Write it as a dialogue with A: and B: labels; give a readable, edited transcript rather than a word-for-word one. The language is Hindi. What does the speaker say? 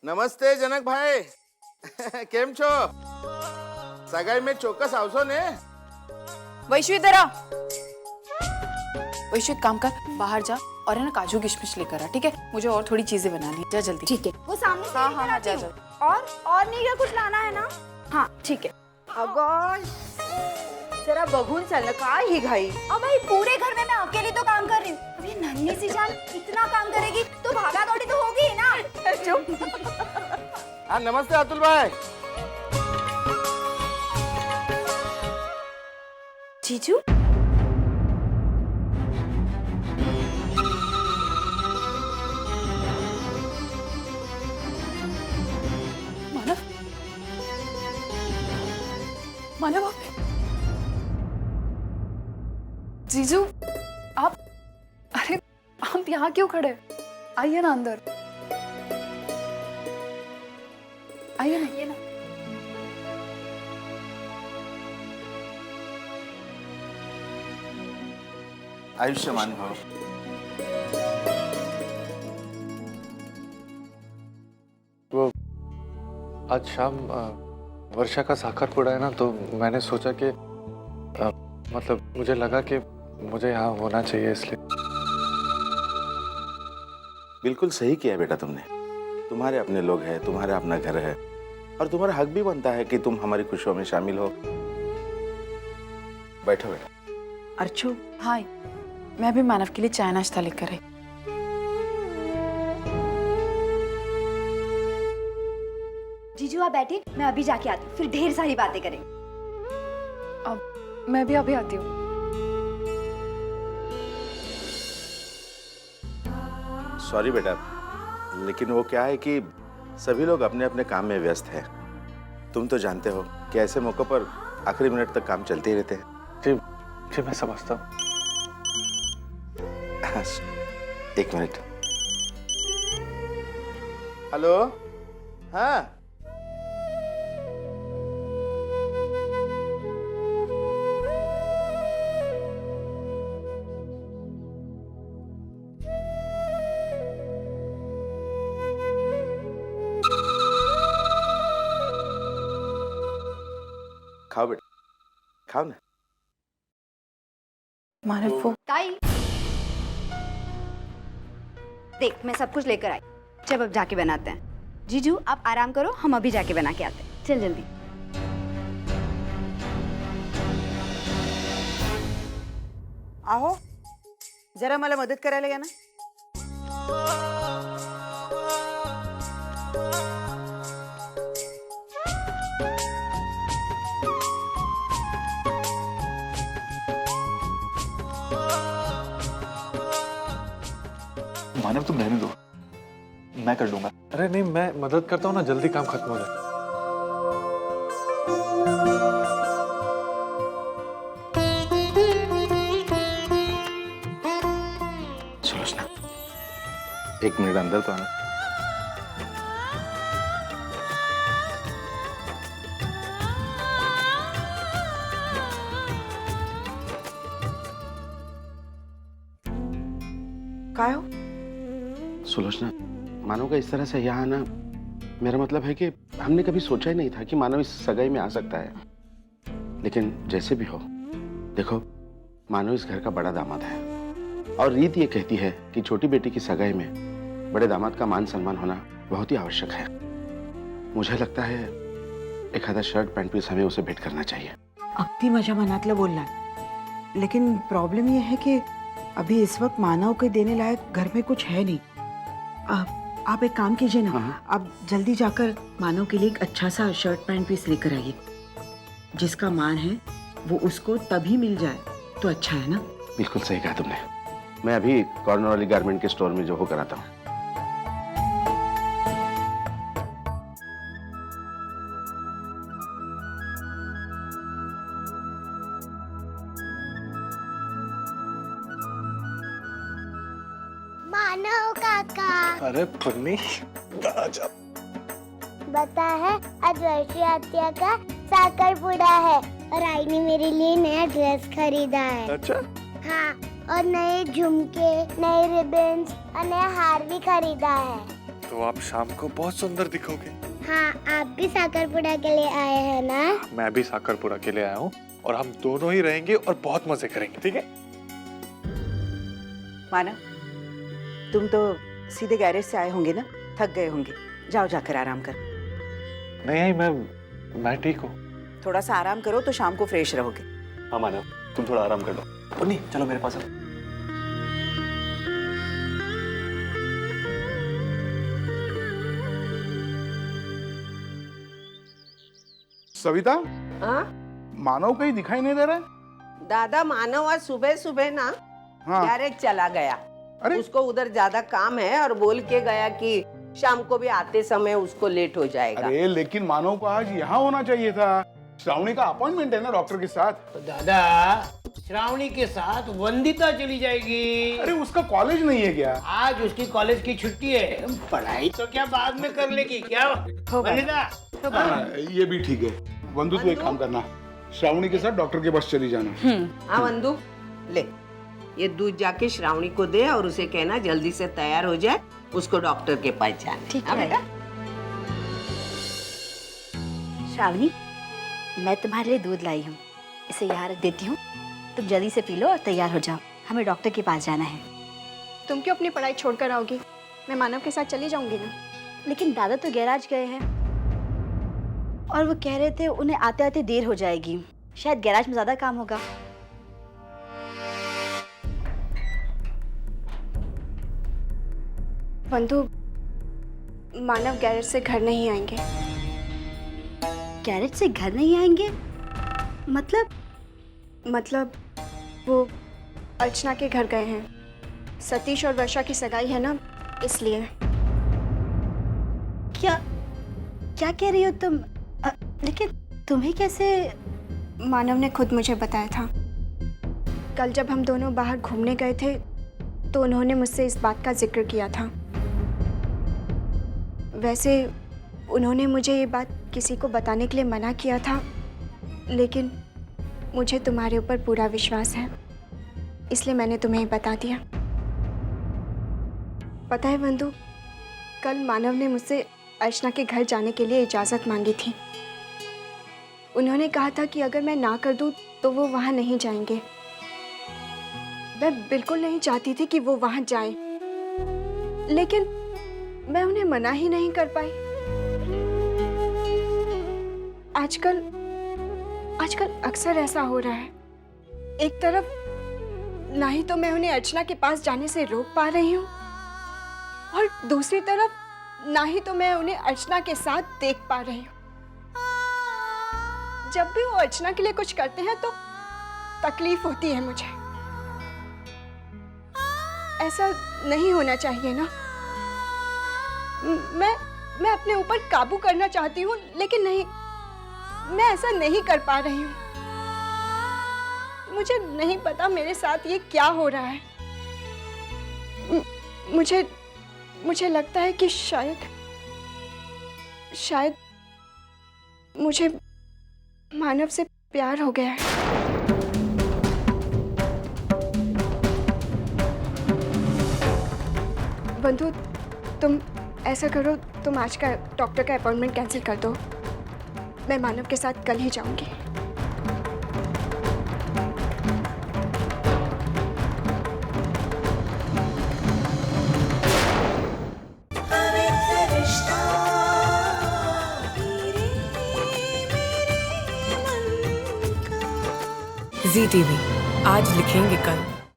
A: નમસ્તે જનકભાઈ કેમ છો? સગાઈ में ચોક્કસ આવશો ને?
B: वैश्वी इधर आ। वैश्वी एक काम कर, बाहर जा और है ना काजू किशमिश लेकर आ, ठीक है? मुझे और थोड़ी चीजें बनानी है, जा जल्दी।
C: ठीक है, वो सामने से
B: हाँ
C: लेकर
B: हाँ हाँ,
C: आती
B: जा
C: हूँ।
B: जा।
C: और नहीं क्या कुछ लाना है ना? हाँ ठीक है।
D: अगं जरा बघून चाल ना, काय ही घाई?
C: अब भाई पूरे घर में मैं अकेली तो काम कर रही हूँ, अब ये नन्ही सी जान इतना काम करेगी तो भागा दौड़ी तो होगी ही ना।
D: चुप।
A: हाँ नमस्ते अतुल भाई।
C: जीजू
B: मानव, मानव आप जीजू, आप, अरे आप यहाँ क्यों खड़े? आइए ना अंदर, आइए ना, आइए ना।
A: आयुष्मान भव।
E: वो आज शाम वर्षा का साखर पुड़ा है ना, तो मैंने सोचा कि मतलब मुझे लगा कि मुझे यहाँ होना चाहिए, इसलिए।
A: बिल्कुल सही किया बेटा तुमने। तुम्हारे अपने लोग हैं, तुम्हारा अपना घर है और तुम्हारा हक भी बनता है कि तुम हमारी खुशियों में शामिल हो। बैठो बेटा।
D: अर्चू
B: हाय, मैं भी मानव के लिए चाय नाश्ता लेकर आई।
C: जीजू आप बैठिए, मैं अभी जाके आती हूँ, फिर ढेर सारी बातें करेंगे।
B: अब मैं भी अभी आती हूँ।
A: सॉरी बेटा, लेकिन वो क्या है कि सभी लोग अपने अपने काम में व्यस्त हैं। तुम तो जानते हो कि ऐसे मौकों पर आखिरी मिनट तक काम चलते ही रहते हैं।
E: जी जी, मैं समझता हूँ।
A: एक मिनट। हेलो, हाँ खाओ बेटा, खाओ ना।
B: मानव वो
C: ताई देख, मैं सब कुछ लेकर आई, जब अब जाके बनाते हैं। जीजू आप आराम करो, हम अभी जाके बना के आते हैं। चल जल्दी।
D: आहो, जरा मला मदत करायला या ना।
F: मानव तुम रहने दो, मैं कर लूंगा।
E: अरे नहीं, मैं मदद करता हूँ ना, जल्दी काम खत्म हो जाए।
A: सुलोचना, एक मिनट अंदर तो आना।
D: काय हो?
A: सुलोचना, मानव का इस तरह से यहाँ आना, मेरा मतलब है कि हमने कभी सोचा ही नहीं था कि मानव इस सगाई में आ सकता है। लेकिन जैसे भी हो, देखो मानव इस घर का बड़ा दामाद है और रीत ये कहती है कि छोटी बेटी की सगाई में बड़े दामाद का मान सम्मान होना बहुत ही आवश्यक है। मुझे लगता है एखादा शर्ट पैंट पीस हमें उसे भेंट करना चाहिए।
D: अगदी माझ्या मनातलं बोलला, लेकिन प्रॉब्लम ये है कि अभी इस वक्त मानव के देने लायक घर में कुछ है नहीं। आप एक काम कीजिए ना, आप जल्दी जाकर मानव के लिए एक अच्छा सा शर्ट पैंट पीस लेकर आइए। जिसका मान है वो उसको तभी मिल जाए तो अच्छा है ना।
A: बिल्कुल सही कहा तुमने। मैं अभी कॉर्नर वाली गारमेंट के स्टोर में जो होकर आता हूँ।
G: मानव काका,
E: अरे पुन्नी, आजा।
G: बता है आज वर्षी आत्या का साकर पुड़ा है और आई ने मेरे लिए नया ड्रेस खरीदा है।
E: अच्छा?
G: हाँ, और नए झुमके, नए रिबन्स और नया हार भी खरीदा है।
E: तो आप शाम को बहुत सुंदर दिखोगे।
G: हाँ, आप भी साकरपुड़ा के लिए आए हैं ना?
E: मैं भी साकरपुरा के लिए आया हूँ और हम दोनों ही रहेंगे और बहुत मजे करेंगे, ठीक है?
D: मानव, तुम तो सीधे गैरेज से आए होंगे ना, थक गए होंगे, जाओ जाकर आराम कर।
E: नहीं, मैं ठीक हूँ।
D: थोड़ा सा आराम करो तो शाम को फ्रेश रहोगे।
F: हाँ मानव, तुम थोड़ा आराम कर लो। पुन्नी, चलो मेरे पास आओ।
H: सविता,
I: हाँ?
H: मानव कहीं दिखाई नहीं दे रहा है?
I: दादा, मानव आज सुबह सुबह ना
H: हाँ।
I: गैरेज चला गया।
H: अरे?
I: उसको उधर ज्यादा काम है और बोल के गया कि शाम को भी आते समय उसको लेट हो जाएगा।
H: अरे लेकिन मानव को आज यहाँ होना चाहिए था। श्रावणी का अपॉइंटमेंट है ना डॉक्टर के साथ।
J: तो दादा, श्रावणी के साथ वंदिता चली जाएगी।
H: अरे उसका कॉलेज नहीं है क्या?
J: आज उसकी कॉलेज की छुट्टी है, पढ़ाई तो क्या बाद में कर लेगी क्या वंदिता?
H: हाँ, ये भी ठीक है। वंदु तू एक काम करना, श्रावणी के साथ डॉक्टर के पास चली जाना।
I: हाँ वंदु, ले ये दूध जाके श्रावणी को दे और उसे कहना जल्दी से तैयार हो जाए, उसको डॉक्टर के पास जाना।
C: ठीक
I: हाँ
C: है।
I: बेटा?
C: श्रावणी, मैं तुम्हारे लिए दूध लाई हूँ, इसे यहाँ रख देती हूँ। तुम जल्दी से पी लो और तैयार हो जाओ, हमें डॉक्टर के पास जाना है।
B: तुम क्यों अपनी पढ़ाई छोड़कर आओगी? मैं मानव के साथ चली जाऊंगी ना।
C: लेकिन दादा तो गैराज गए हैं और वो कह रहे थे उन्हें आते आते देर हो जाएगी, शायद गैराज में ज्यादा काम होगा।
B: बंधु, मानव गैरेज से घर नहीं आएंगे।
C: गैरेज से घर नहीं आएंगे?
B: मतलब वो अर्चना के घर गए हैं। सतीश और वर्षा की सगाई है ना, इसलिए।
C: क्या क्या कह रही हो तुम? लेकिन तुम्हें कैसे?
B: मानव ने खुद मुझे बताया था। कल जब हम दोनों बाहर घूमने गए थे तो उन्होंने मुझसे इस बात का जिक्र किया था। वैसे उन्होंने मुझे ये बात किसी को बताने के लिए मना किया था, लेकिन मुझे तुम्हारे ऊपर पूरा विश्वास है, इसलिए मैंने तुम्हें बता दिया। पता है बंधु, कल मानव ने मुझसे अर्चना के घर जाने के लिए इजाज़त मांगी थी। उन्होंने कहा था कि अगर मैं ना कर दूं तो वो वहाँ नहीं जाएंगे। मैं बिल्कुल नहीं चाहती थी कि वो वहाँ जाएं, लेकिन मैं उन्हें मना ही नहीं कर पाई। आजकल अक्सर ऐसा हो रहा है। एक तरफ ना ही तो मैं उन्हें अर्चना के पास जाने से रोक पा रही हूँ और दूसरी तरफ ना ही तो मैं उन्हें अर्चना के साथ देख पा रही हूँ। जब भी वो अर्चना के लिए कुछ करते हैं तो तकलीफ होती है मुझे। ऐसा नहीं होना चाहिए ना। मैं अपने ऊपर काबू करना चाहती हूँ, लेकिन नहीं, मैं ऐसा नहीं कर पा रही हूँ। मुझे नहीं पता मेरे साथ ये क्या हो रहा है। मुझे लगता है कि शायद मुझे मानव से प्यार हो गया है। बंधु, तुम ऐसा करो, तुम आज का डॉक्टर का अपॉइंटमेंट कैंसिल कर दो। मैं मानव के साथ कल ही जाऊंगी।
K: ZTV, आज लिखेंगे कल।